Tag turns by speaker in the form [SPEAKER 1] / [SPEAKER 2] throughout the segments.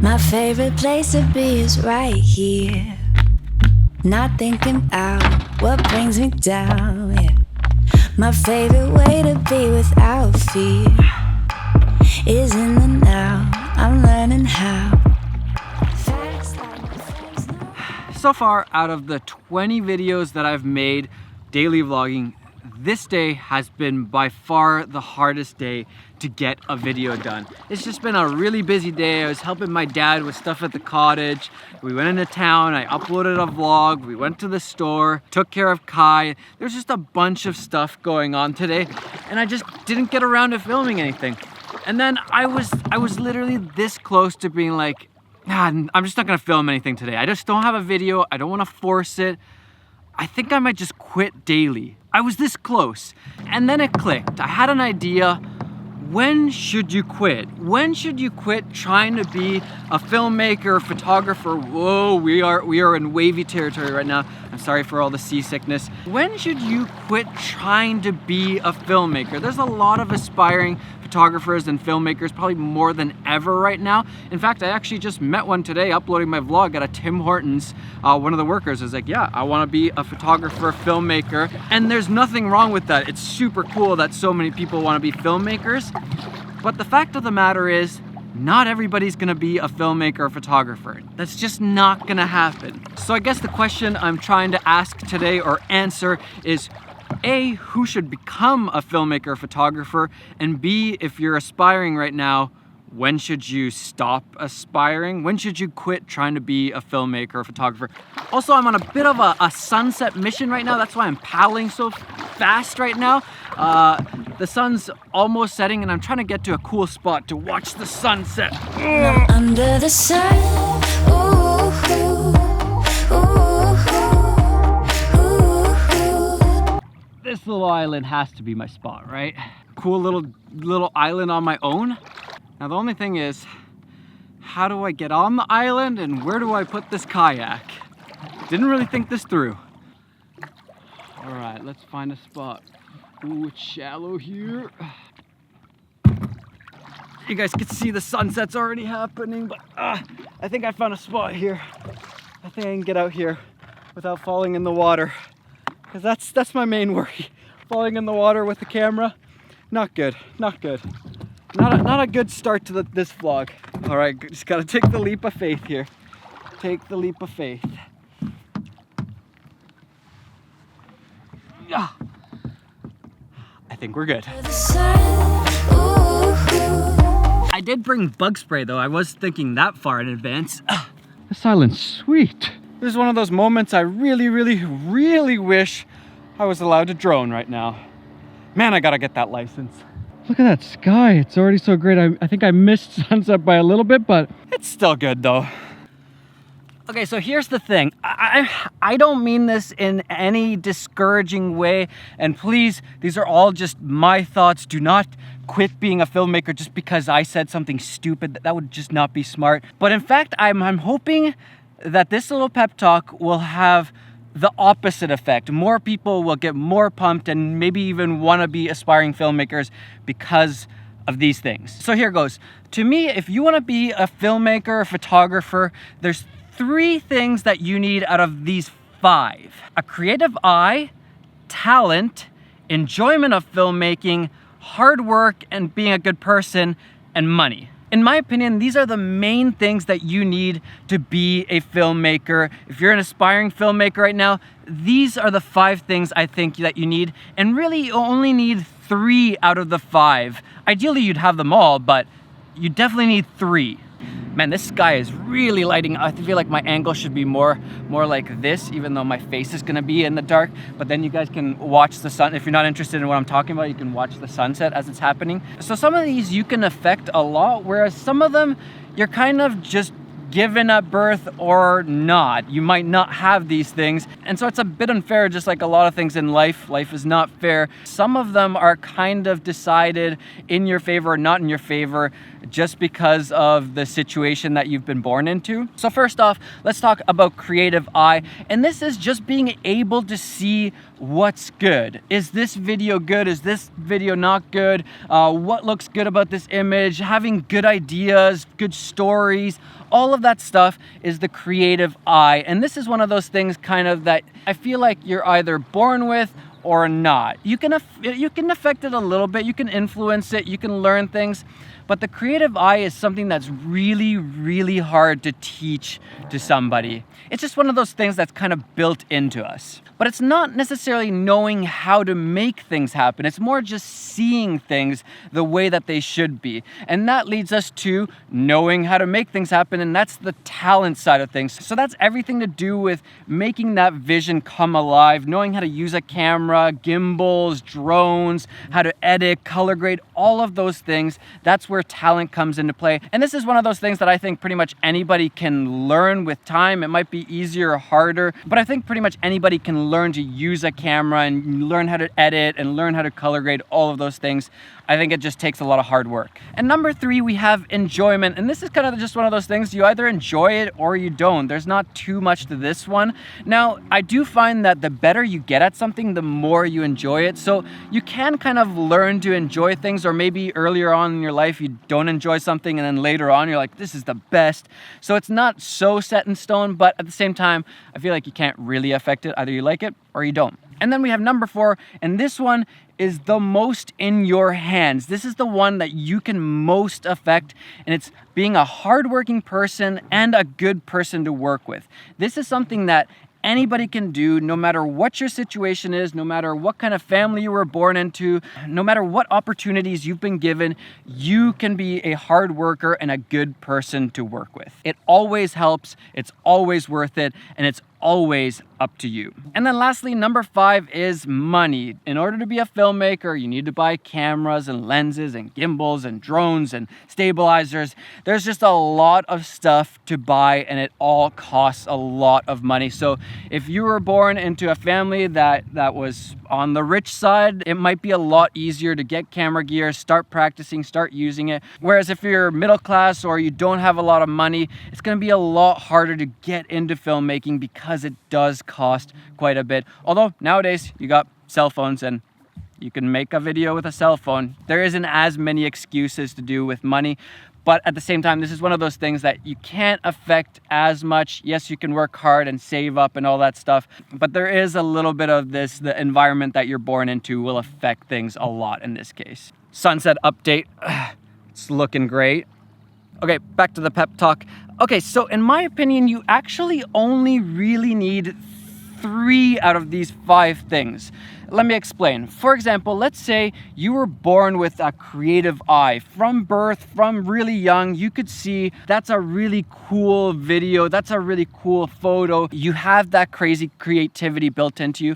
[SPEAKER 1] My favorite place to be is right here. Not thinking about what brings me down, yeah. My favorite way to be without fear is in the now. I'm learning how.
[SPEAKER 2] So far, out of the 20 videos that I've made daily vlogging, this day has been by far the hardest day to get a video done. It's just been a really busy day. I was helping my dad with stuff at the cottage. We went into town, I uploaded a vlog, we went to the store, took care of Kai. There's just a bunch of stuff going on today, and I just didn't get around to filming anything. And then I was literally this close to being like, I'm just not gonna film anything today. I just don't have a video, I don't wanna force it. I think I might just quit daily. I was this close, and then it clicked. I had an idea. When should you quit? When should you quit trying to be a filmmaker, photographer? Whoa, we are in wavy territory right now. I'm sorry for all the seasickness. When should you quit trying to be a filmmaker? There's a lot of aspiring photographers and filmmakers, probably more than ever right now. In fact, I actually just met one today uploading my vlog at a Tim Hortons. One of the workers was like, yeah, I want to be a photographer, filmmaker, and there's nothing wrong with that. It's super cool that so many people want to be filmmakers, but the fact of the matter is, not everybody's gonna be a filmmaker or photographer. That's just not gonna happen. So I guess the question I'm trying to ask today or answer is, A, who should become a filmmaker or photographer? And B, if you're aspiring right now, when should you stop aspiring? When should you quit trying to be a filmmaker or photographer? Also, I'm on a bit of a sunset mission right now. That's why I'm paddling so fast right now. The sun's almost setting and I'm trying to get to a cool spot to watch the sunset.
[SPEAKER 1] Under the sun, ooh, ooh, ooh.
[SPEAKER 2] This little island has to be my spot, right? Cool little island on my own. Now the only thing is, how do I get on the island and where do I put this kayak? Didn't really think this through. All right, let's find a spot. Ooh, it's shallow here. You guys can see the sunset's already happening, but I think I found a spot here. I think I can get out here without falling in the water. Because that's my main worry. Falling in the water with the camera, not good, not good. Not a good start to this vlog. All right, just gotta take the leap of faith here. Take the leap of faith. Yeah. I think we're good. I did bring bug spray though. I was thinking that far in advance. This island's sweet. This is one of those moments I really wish I was allowed to drone right now. Man, I gotta get that license. Look at that sky. It's already so great. I think I missed sunset by a little bit, but it's still good though. Okay, so here's the thing. I don't mean this in any discouraging way, and please, these are all just my thoughts. Do not quit being a filmmaker just because I said something stupid. That would just not be smart. But in fact, I'm hoping that this little pep talk will have the opposite effect. More people will get more pumped and maybe even want to be aspiring filmmakers because of these things. So here goes. To me, if you want to be a filmmaker or photographer, there's 3 things that you need out of these 5. A creative eye, talent, enjoyment of filmmaking, hard work and being a good person, and money. In my opinion, these are the main things that you need to be a filmmaker. If you're an aspiring filmmaker right now, these are the 5 things I think that you need. And really, you only need 3 out of the 5. Ideally, you'd have them all, but you definitely need 3. Man, this sky is really lighting up. I feel like my angle should be more like this, even though my face is gonna be in the dark. But then you guys can watch the sun. If you're not interested in what I'm talking about, you can watch the sunset as it's happening. So some of these you can affect a lot, whereas some of them you're kind of just given at birth or not. You might not have these things. And so it's a bit unfair, just like a lot of things in life. Life is not fair. Some of them are kind of decided in your favor or not in your favor just because of the situation that you've been born into. So first off, let's talk about creative eye. And this is just being able to see what's good. Is this video good? Is this video not good? What looks good about this image? Having good ideas, good stories, all of that stuff is the creative eye. And this is one of those things kind of that I feel like you're either born with or not. You can affect it a little bit, you can influence it, you can learn things, but the creative eye is something that's really, really hard to teach to somebody. It's just one of those things that's kind of built into us. But it's not necessarily knowing how to make things happen. It's more just seeing things the way that they should be. And that leads us to knowing how to make things happen, and that's the talent side of things. So that's everything to do with making that vision come alive, knowing how to use a camera, gimbals, drones, how to edit, color grade, all of those things. That's where talent comes into play. And this is one of those things that I think pretty much anybody can learn with time. It might be easier or harder, but I think pretty much anybody can learn to use a camera and learn how to edit and learn how to color grade, all of those things. I think it just takes a lot of hard work. And number 3, we have enjoyment. And this is kind of just one of those things, you either enjoy it or you don't. There's not too much to this one. Now, I do find that the better you get at something, the more you enjoy it. So you can kind of learn to enjoy things, or maybe earlier on in your life, you don't enjoy something and then later on, you're like, this is the best. So it's not so set in stone, but at the same time, I feel like you can't really affect it. Either you like it or you don't. And then we have number 4, and this one is the most in your hands. This is the one that you can most affect, and it's being a hardworking person and a good person to work with. This is something that anybody can do, no matter what your situation is, no matter what kind of family you were born into, no matter what opportunities you've been given, you can be a hard worker and a good person to work with. It always helps, it's always worth it, and it's always up to you. And then lastly, number 5 is money. In order to be a filmmaker, you need to buy cameras and lenses and gimbals and drones and stabilizers. There's just a lot of stuff to buy, and it all costs a lot of money. So if you were born into a family that was on the rich side, it might be a lot easier to get camera gear, start practicing, start using it. Whereas if you're middle class or you don't have a lot of money, it's gonna be a lot harder to get into filmmaking because it does cost quite a bit. Although nowadays you got cell phones and you can make a video with a cell phone. There isn't as many excuses to do with money, but at the same time, this is one of those things that you can't affect as much. Yes, you can work hard and save up and all that stuff, but there is a little bit of this, the environment that you're born into will affect things a lot in this case. Sunset update, it's looking great. Okay, back to the pep talk. Okay, so in my opinion, you actually only really need 3 out of these 5 things. Let me explain. For example, let's say you were born with a creative eye. From birth, from really young, you could see that's a really cool video, that's a really cool photo. You have that crazy creativity built into you.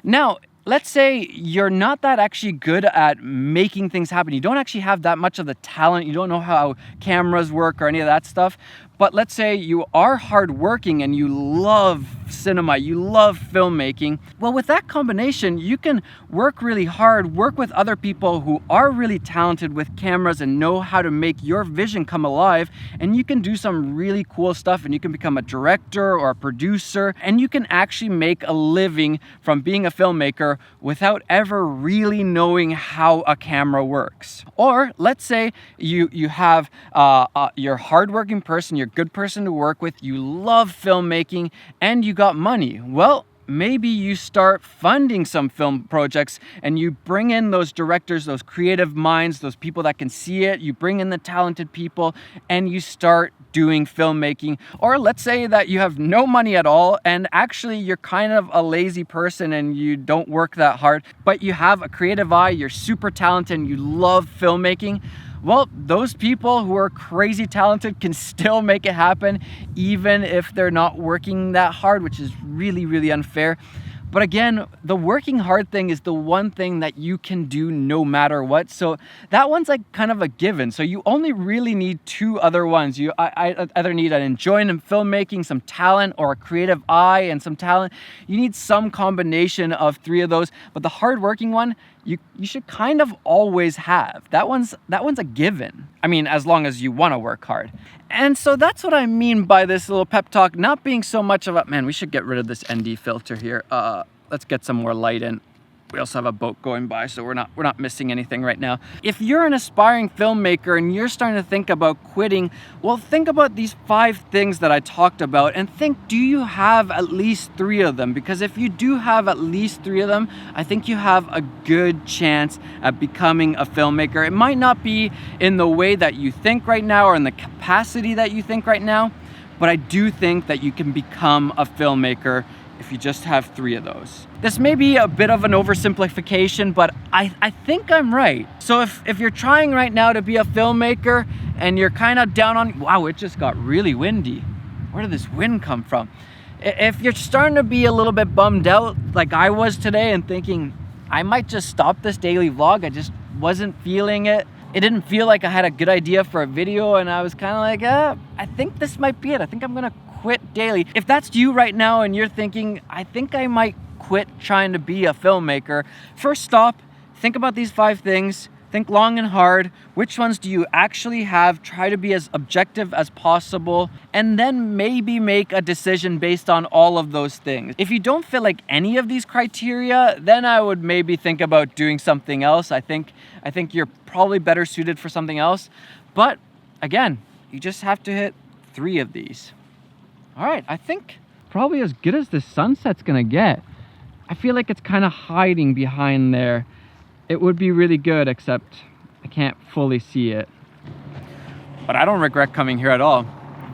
[SPEAKER 2] Now, let's say you're not that actually good at making things happen. You don't actually have that much of the talent. You don't know how cameras work or any of that stuff. But let's say you are hardworking and you love cinema, you love filmmaking. Well, with that combination, you can work really hard, work with other people who are really talented with cameras and know how to make your vision come alive. And you can do some really cool stuff, and you can become a director or a producer, and you can actually make a living from being a filmmaker without ever really knowing how a camera works. Or let's say you have you're a hardworking person, you're a good person to work with, you love filmmaking, and you got money. Well, maybe you start funding some film projects and you bring in those directors, those creative minds, those people that can see it, you bring in the talented people, and you start doing filmmaking. Or let's say that you have no money at all, and actually you're kind of a lazy person and you don't work that hard, but you have a creative eye, you're super talented, and you love filmmaking. Well, those people who are crazy talented can still make it happen, even if they're not working that hard, which is really, really unfair. But again, the working hard thing is the one thing that you can do no matter what. So that one's like kind of a given. So you only really need 2 other ones. You either need an enjoyment in filmmaking, some talent, or a creative eye and some talent. You need some combination of 3 of those. But the hardworking one, you should kind of always have. That one's a given. I mean, as long as you want to work hard. And so that's what I mean by this little pep talk not being so much of a, man, we should get rid of this ND filter here. let's get some more light in. We also have a boat going by, so we're not missing anything right now. If you're an aspiring filmmaker and you're starting to think about quitting, well, think about these 5 things that I talked about and think, do you have at least 3 of them? Because if you do have at least 3 of them, I think you have a good chance at becoming a filmmaker. It might not be in the way that you think right now or in the capacity that you think right now, but I do think that you can become a filmmaker if you just have 3 of those. This may be a bit of an oversimplification, but I think I'm right. So if you're trying right now to be a filmmaker and you're kind of down on, wow, it just got really windy. Where did this wind come from? If you're starting to be a little bit bummed out like I was today and thinking, I might just stop this daily vlog, I just wasn't feeling it. It didn't feel like I had a good idea for a video, and I was kind of like, I think this might be it. I think I'm gonna quit daily. If that's you right now and you're thinking, I think I might quit trying to be a filmmaker, first stop, think about these 5 things, think long and hard. Which ones do you actually have? Try to be as objective as possible, and then maybe make a decision based on all of those things. If you don't feel like any of these criteria, then I would maybe think about doing something else. I think you're probably better suited for something else. But again, you just have to hit 3 of these. All right, I think probably as good as the sunset's gonna get. I feel like it's kind of hiding behind there. It would be really good, except I can't fully see it. But I don't regret coming here at all.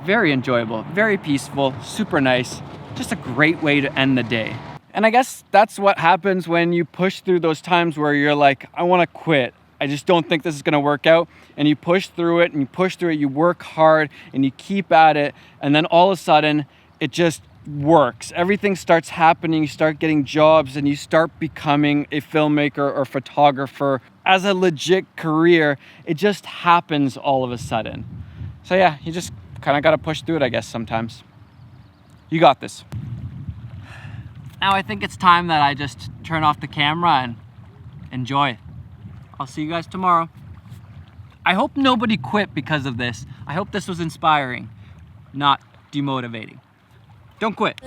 [SPEAKER 2] Very enjoyable, very peaceful, super nice. Just a great way to end the day. And I guess that's what happens when you push through those times where you're like, I want to quit. I just don't think this is going to work out. And you push through it and you push through it, you work hard and you keep at it. And then all of a sudden it just works. Everything starts happening. You start getting jobs and you start becoming a filmmaker or photographer as a legit career. It just happens all of a sudden. So yeah, you just kind of got to push through it, I guess, sometimes. You got this. Now I think it's time that I just turn off the camera and enjoy. I'll see you guys tomorrow. I hope nobody quit because of this. I hope this was inspiring, not demotivating. Don't quit.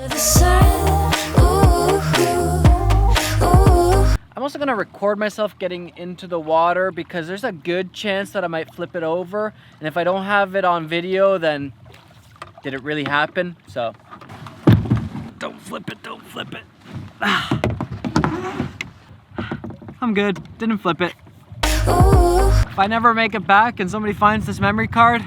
[SPEAKER 2] I'm also gonna record myself getting into the water because there's a good chance that I might flip it over. And if I don't have it on video, then did it really happen? So don't flip it, don't flip it. I'm good, didn't flip it. If I never make it back and somebody finds this memory card,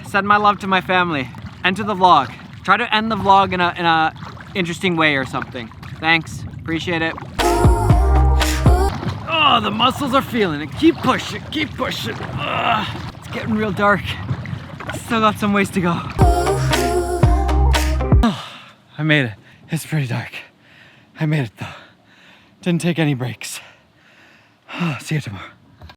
[SPEAKER 2] send my love to my family and to the vlog. Try to end the vlog in a interesting way or something. Thanks, appreciate it. Oh, the muscles are feeling it. Keep pushing, keep pushing. It's getting real dark. Still got some ways to go. Oh, I made it. It's pretty dark. I made it though. Didn't take any breaks. See you tomorrow.